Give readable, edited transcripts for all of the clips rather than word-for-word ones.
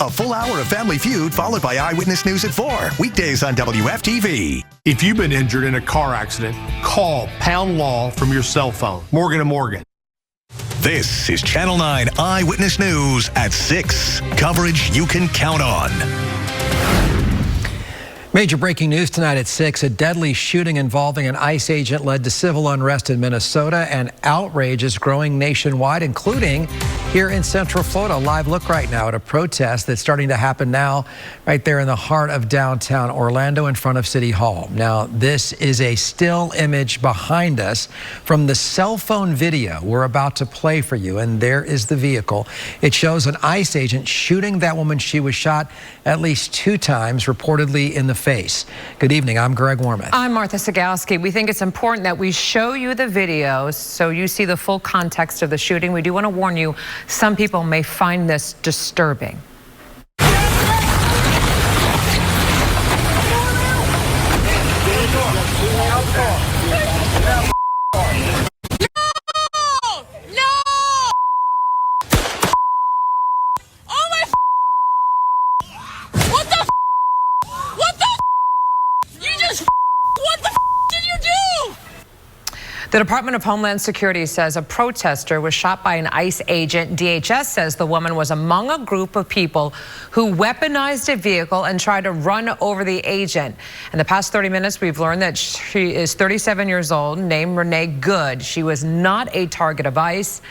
A full hour of Family Feud followed by Eyewitness News at 4. Weekdays on WFTV. If you've been injured in a car accident, call Pound Law from your cell phone. Morgan & Morgan. This is Channel 9 Eyewitness News at 6. Coverage you can count on. Major breaking news tonight at 6. A deadly shooting involving an ICE agent led to civil unrest in Minnesota, and outrage is growing nationwide, including here in Central Florida. A live look right now at a protest that's starting to happen now right there in the heart of downtown Orlando in front of City Hall. Now, this is a still image behind us from the cell phone video we're about to play for you, and there is the vehicle. It shows an ICE agent shooting that woman. She was shot at least 2 times, reportedly in the face. Good evening. I'm Greg Wormuth. I'm Martha Sagowski. We think it's important that we show you the video so you see the full context of the shooting. We do want to warn you, some people may find this disturbing. The Department of Homeland Security says a protester was shot by an ICE agent. DHS says the woman was among a group of people who weaponized a vehicle and tried to run over the agent. In the past 30 minutes, we've learned that she is 37 years old, named Renee Good. She was not a target of ICE,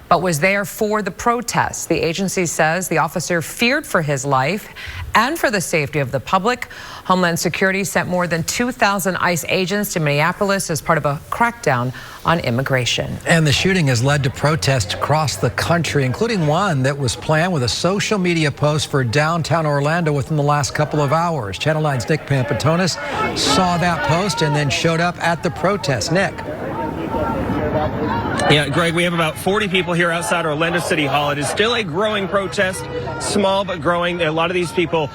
but was there for the protest. The agency says the officer feared for his life and for the safety of the public. Homeland Security sent more than 2,000 ICE agents to Minneapolis as part of a crackdown on immigration. And the shooting has led to protests across the country, including one that was planned with a social media post for downtown Orlando within the last couple of hours. Channel 9's Nick Pampatonis saw that post and then showed up at the protest. Nick. Yeah, Greg, we have about 40 people here outside Orlando City Hall. It is still a growing protest, small but growing. A lot of these people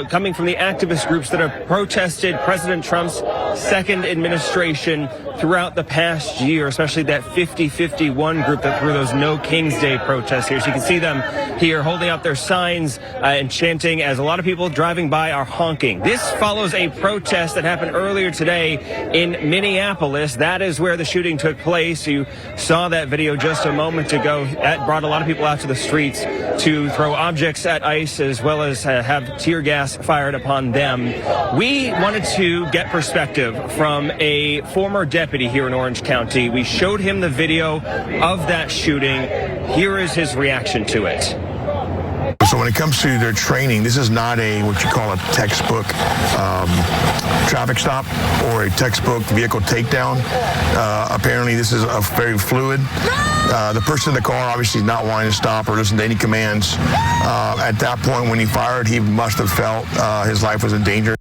coming from the activist groups that have protested President Trump's second administration throughout the past year, especially that 50-51 group that threw those No King's Day protests here. So you can see them here holding up their signs and chanting as a lot of people driving by are honking. This follows a protest that happened earlier today in Minneapolis. That is where the shooting took place. You saw that video just a moment ago. That brought a lot of people out to the streets to throw objects at ICE as well as have tear gas fired upon them. We wanted to get perspective from a former deputy here in Orange County. We showed him the video of that shooting. Here is his reaction to it. So when it comes to their training, this is not what you call a textbook traffic stop or a textbook vehicle takedown. Apparently this is very fluid. The person in the car obviously is not wanting to stop or listen to any commands. At that point when he fired, he must have felt his life was in danger.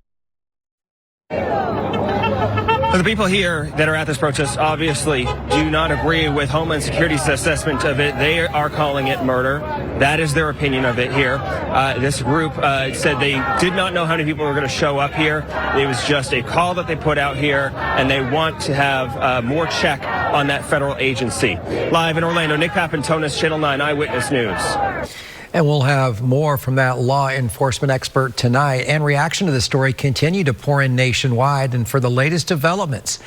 The people here that are at this protest obviously do not agree with Homeland Security's assessment of it. They are calling it murder. That is their opinion of it here. This group said they did not know how many people were going to show up here. It was just a call that they put out here, and they want to have more check on that federal agency. Live in Orlando, Nick Papantonis, Channel 9 Eyewitness News. And we'll have more from that law enforcement expert tonight. And reaction to the story continue to pour in nationwide. And for the latest developments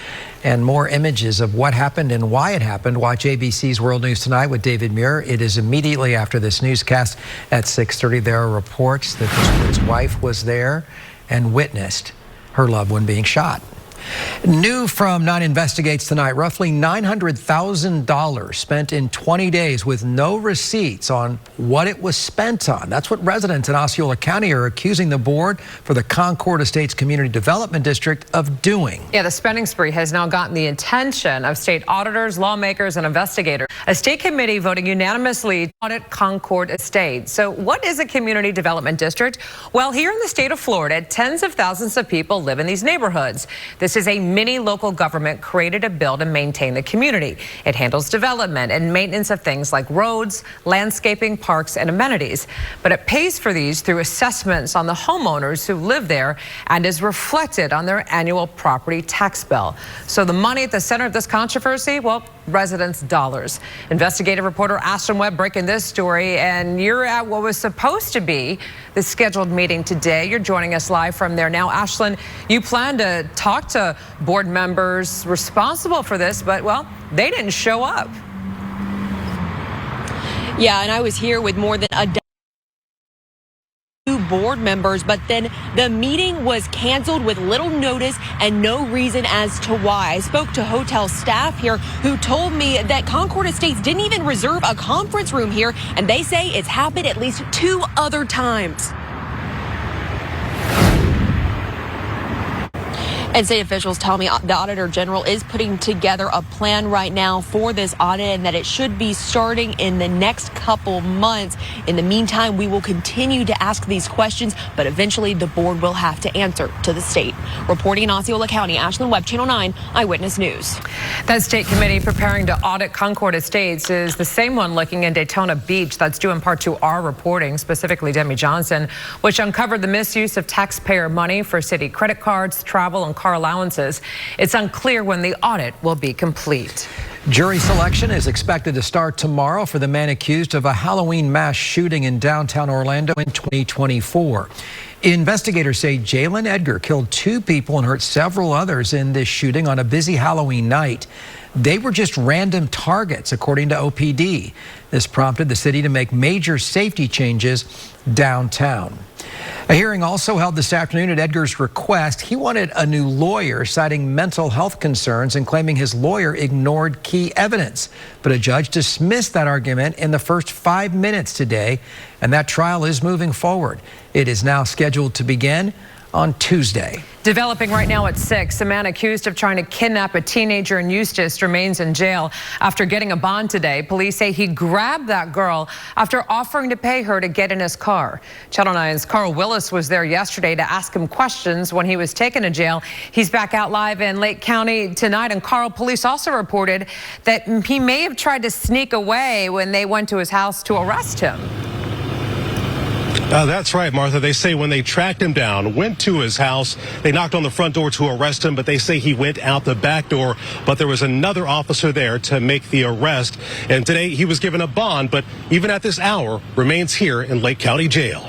and more images of what happened and why it happened, watch ABC's World News Tonight with David Muir. It is immediately after this newscast at 6:30. There are reports that this woman's wife was there and witnessed her loved one being shot. New from 9 Investigates tonight, roughly $900,000 spent in 20 days with no receipts on what it was spent on. That's what residents in Osceola County are accusing the board for the Concord Estates Community Development District of doing. Yeah, the spending spree has now gotten the attention of state auditors, lawmakers, and investigators. A state committee voting unanimously to audit Concord Estates. So what is a community development district? Well, here in the state of Florida, tens of thousands of people live in these neighborhoods. This is a mini local government created to build and maintain the community. It handles development and maintenance of things like roads, landscaping, parks, and amenities. But it pays for these through assessments on the homeowners who live there and is reflected on their annual property tax bill. So the money at the center of this controversy, well, residents' dollars. Investigative reporter Ashton Webb breaking this story, and you're at what was supposed to be the scheduled meeting today. You're joining us live from there now. Ashton, you plan to talk to board members responsible for this, but, well, they didn't show up. Yeah, and I was here with more than a dozen board members, but then the meeting was canceled with little notice and no reason as to why. I spoke to hotel staff here who told me that Concord Estates didn't even reserve a conference room here, and they say it's happened at least 2 other times. And state officials tell me the Auditor General is putting together a plan right now for this audit and that it should be starting in the next couple months. In the meantime, we will continue to ask these questions, but eventually the board will have to answer to the state. Reporting in Osceola County, Ashland Webb, Channel 9 Eyewitness News. That state committee preparing to audit Concord Estates is the same one looking in Daytona Beach. That's due in part to our reporting, specifically Demi Johnson, which uncovered the misuse of taxpayer money for city credit cards, travel, and car allowances. It's unclear when the audit will be complete. Jury selection is expected to start tomorrow for the man accused of a Halloween mass shooting in downtown Orlando in 2024. Investigators say Jalen Edgar killed 2 people and hurt several others in this shooting on a busy Halloween night. They were just random targets, according to OPD. This prompted the city to make major safety changes downtown. A hearing also held this afternoon at Edgar's request. He wanted a new lawyer, citing mental health concerns and claiming his lawyer ignored key evidence. But a judge dismissed that argument in the first 5 minutes today, and that trial is moving forward. It is now scheduled to begin on Tuesday. Developing right now at 6, a man accused of trying to kidnap a teenager in Eustis remains in jail after getting a bond today. Police say he grabbed that girl after offering to pay her to get in his car. Channel 9's Carl Willis was there yesterday to ask him questions when he was taken to jail. He's back out live in Lake County tonight. And Carl, police also reported that he may have tried to sneak away when they went to his house to arrest him. That's right, Martha. They say when they tracked him down, went to his house, they knocked on the front door to arrest him, but they say he went out the back door. But there was another officer there to make the arrest. And today he was given a bond, but even at this hour remains here in Lake County Jail.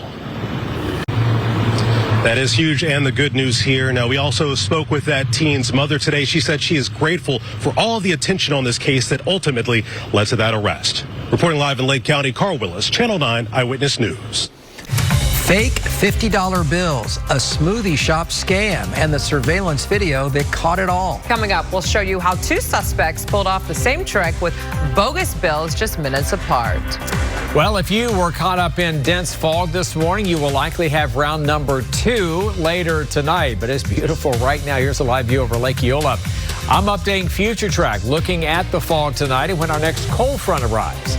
That is huge, and the good news here. Now, we also spoke with that teen's mother today. She said she is grateful for all the attention on this case that ultimately led to that arrest. Reporting live in Lake County, Carl Willis, Channel 9 Eyewitness News. Fake $50 bills, a smoothie shop scam, and the surveillance video that caught it all. Coming up, we'll show you how 2 suspects pulled off the same trick with bogus bills just minutes apart. Well, if you were caught up in dense fog this morning, you will likely have round number 2 later tonight. But it's beautiful right now. Here's a live view over Lake Eola. I'm updating Future Track, looking at the fog tonight and when our next cold front arrives.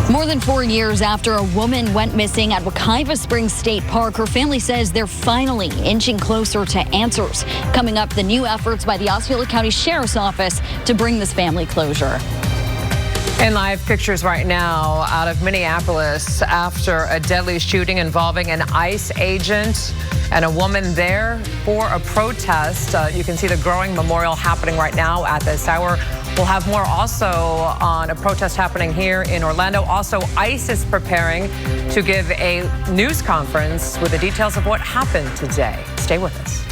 More than 4 years after a woman went missing at Wekiva Springs State Park, her family says they're finally inching closer to answers. Coming up, the new efforts by the Osceola County Sheriff's Office to bring this family closure. And live pictures right now out of Minneapolis after a deadly shooting involving an ICE agent and a woman there for a protest. You can see the growing memorial happening right now at this hour. We'll have more also on a protest happening here in Orlando. Also, ICE is preparing to give a news conference with the details of what happened today. Stay with us.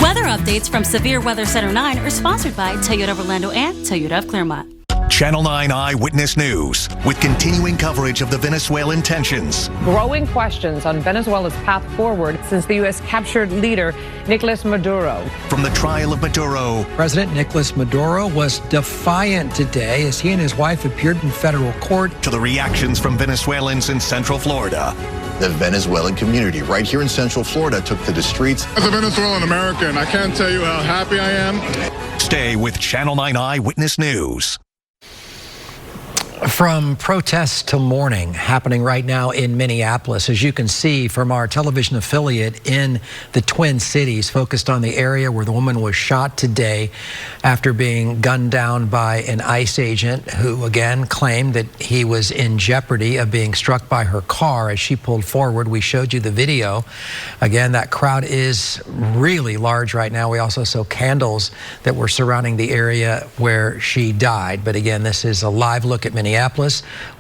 Weather updates from Severe Weather Center 9 are sponsored by Toyota of Orlando and Toyota of Claremont. Channel 9 Eyewitness News with continuing coverage of the Venezuelan tensions. Growing questions on Venezuela's path forward since the U.S. captured leader Nicolas Maduro. From the trial of Maduro, President Nicolas Maduro was defiant today as he and his wife appeared in federal court. To the reactions from Venezuelans in Central Florida. The Venezuelan community right here in Central Florida took to the streets. As a Venezuelan American, I can't tell you how happy I am. Stay with Channel 9 Eyewitness News. From protests to mourning happening right now in Minneapolis. As you can see from our television affiliate in the Twin Cities, focused on the area where the woman was shot today after being gunned down by an ICE agent who again claimed that he was in jeopardy of being struck by her car as she pulled forward. We showed you the video. Again, that crowd is really large right now. We also saw candles that were surrounding the area where she died. But again, this is a live look at Minneapolis.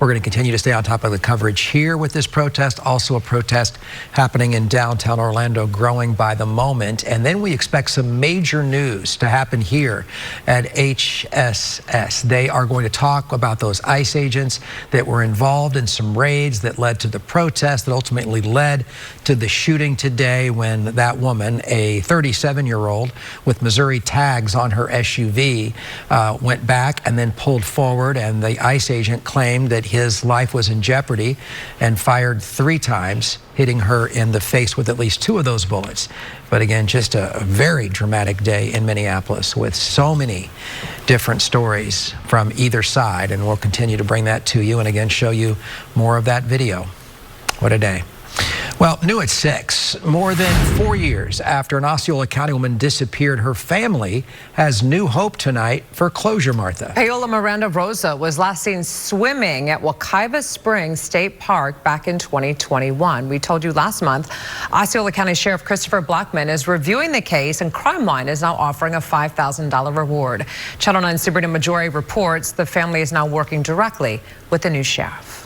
We're going to continue to stay on top of the coverage here with this protest. Also a protest happening in downtown Orlando, growing by the moment. And then we expect some major news to happen here at HSS. They are going to talk about those ICE agents that were involved in some raids that led to the protest that ultimately led to the shooting today when that woman, a 37-year-old with Missouri tags on her SUV, went back and then pulled forward, and the ICE agent claimed that his life was in jeopardy and fired 3 times, hitting her in the face with at least 2 of those bullets. But again, just a very dramatic day in Minneapolis with so many different stories from either side, and we'll continue to bring that to you and again show you more of that video. What a day. Well, new at 6, more than 4 years after an Osceola County woman disappeared, her family has new hope tonight for closure, Martha. Paola Miranda Rosa was last seen swimming at Wekiva Springs State Park back in 2021. We told you last month, Osceola County Sheriff Christopher Blackman is reviewing the case, and Crime Line is now offering a $5,000 reward. Channel 9 Sabrina Majori reports the family is now working directly with the new sheriff.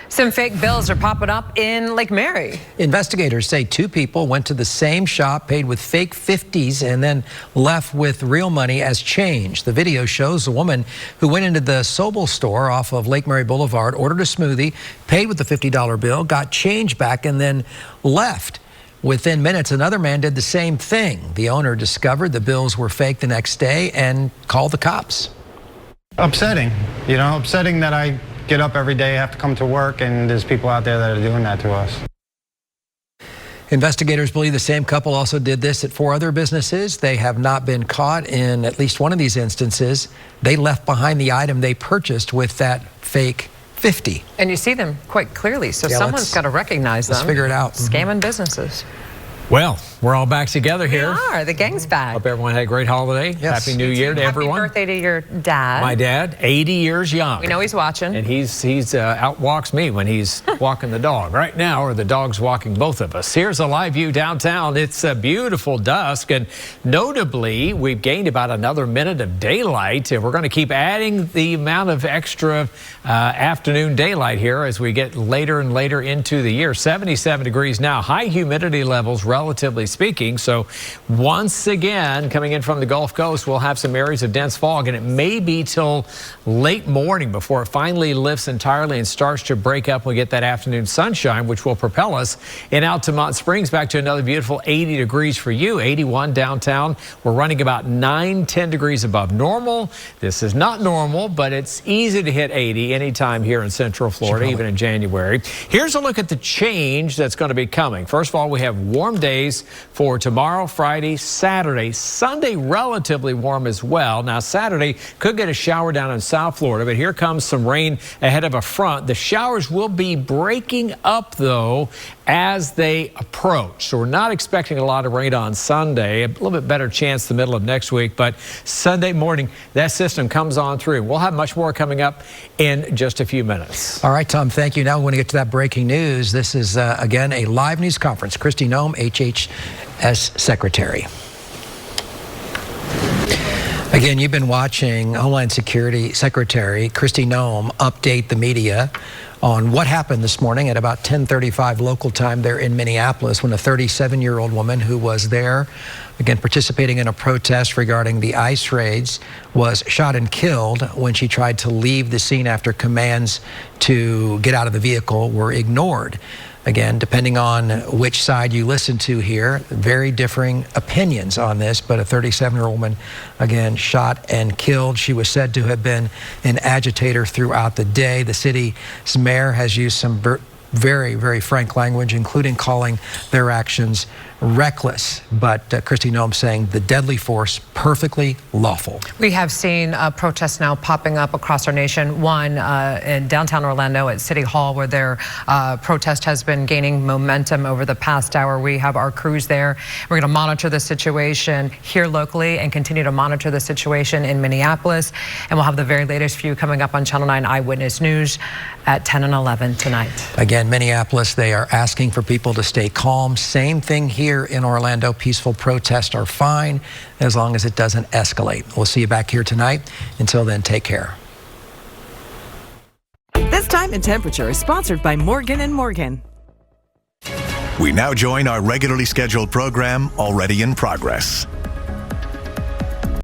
Some fake bills are popping up in Lake Mary. Investigators say 2 people went to the same shop, paid with fake 50s, and then left with real money as change. The video shows a woman who went into the Sobel store off of Lake Mary Boulevard, ordered a smoothie, paid with the $50 bill, got change back, and then left. Within minutes, another man did the same thing. The owner discovered the bills were fake the next day and called the cops. Upsetting, upsetting that I get up every day, have to come to work, and there's people out there that are doing that to us. Investigators believe the same couple also did this at 4 other businesses. They have not been caught in at least one of these instances. They left behind the item they purchased with that fake 50. And you see them quite clearly, so yeah, someone's got to recognize them. Let's figure it out. Scamming businesses. Well, we're all back together here. We are. The gang's back. Hope everyone had a great holiday. Yes. Happy New Year to everyone. Happy birthday to your dad. My dad, 80 years young. We know he's watching. And he's outwalks me when he's walking the dog. Right now, or the dog's walking both of us. Here's a live view downtown. It's a beautiful dusk, and notably, we've gained about another minute of daylight. We're going to keep adding the amount of extra afternoon daylight here as we get later and later into the year. 77 degrees now. High humidity levels, relatively speaking. So once again, coming in from the Gulf Coast, we'll have some areas of dense fog, and it may be till late morning before it finally lifts entirely and starts to break up. We get that afternoon sunshine, which will propel us in Altamont Springs back to another beautiful 80 degrees for you. 81 downtown. We're running about 9-10 degrees above normal. This is not normal, but it's easy to hit 80 anytime here in Central Florida, even in January. Here's a look at the change that's going to be coming. First of all, we have warm days for tomorrow, Friday, Saturday. Sunday, relatively warm as well. Now, Saturday could get a shower down in South Florida, but here comes some rain ahead of a front. The showers will be breaking up, though, as they approach. So we're not expecting a lot of rain on Sunday. A little bit better chance the middle of next week, but Sunday morning, that system comes on through. We'll have much more coming up in just a few minutes. All right, Tom, thank you. Now we want to get to that breaking news. This is, again, a live news conference. Kristi Noem, HHS Secretary. Again, you've been watching Homeland Security Secretary Kristi Noem update the media on what happened this morning at about 10:35 local time there in Minneapolis when a 37-year-old woman who was there, again, participating in a protest regarding the ICE raids, was shot and killed when she tried to leave the scene after commands to get out of the vehicle were ignored. Again, depending on which side you listen to here, very differing opinions on this, but a 37-year-old woman, again, shot and killed. She was said to have been an agitator throughout the day. The city's mayor has used some very, very frank language, including calling their actions reckless. But Kristi Noem saying the deadly force perfectly lawful. We have seen protests now popping up across our nation. One in downtown Orlando at City Hall, where their protest has been gaining momentum over the past hour. We have our crews there. We're going to monitor the situation here locally and continue to monitor the situation in Minneapolis. And we'll have the very latest view coming up on Channel 9 Eyewitness News at 10 and 11 tonight. Again, Minneapolis, they are asking for people to stay calm. Same thing here in Orlando. Peaceful protests are fine as long as it doesn't escalate. We'll see you back here tonight. Until then, take care. This Time and Temperature is sponsored by Morgan & Morgan. We now join our regularly scheduled program, Already in Progress.